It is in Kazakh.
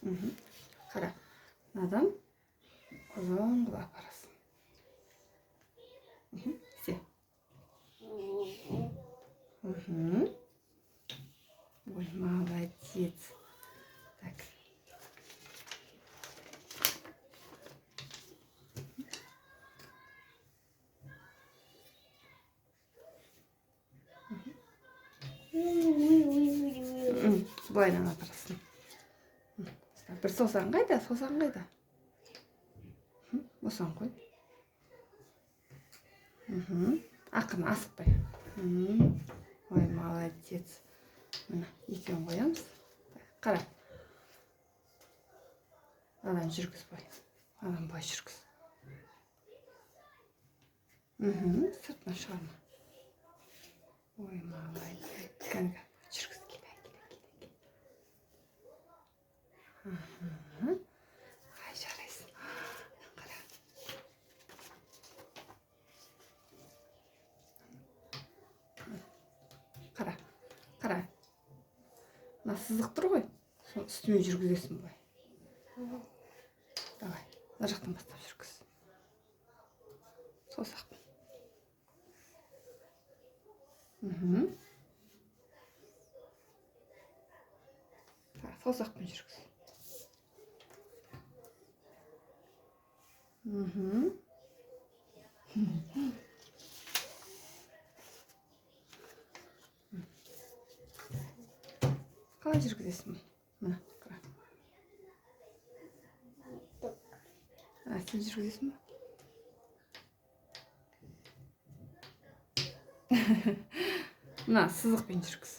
Қара, мынадан ұзын қылып апарасың. Все. Ой, молодец. Так. Былайынан апарасың. Бір саусағың қайда? Саусағың қайда? Осыған қой. Ақырын асықпай. Ой, молодец. Мына екеуін қоямыз. Қара. Адан жүргіз бой. Адан бой жүргіз. Сыртына шығарма. Ой, молодец. Кәнгі жүргіз. Келе. Ай, жарайсың. Қара. Қара. Мына сызық тұр ғой. Соны үстімен жүргізесің былай. Давай. Мына жақтан бастап жүргіз. Саусақпен. Саусақпен жүргіз. Қалай жүргізесің? Мына, қара. Сен жүргізесің ба? Мына сызықпен жүргіз.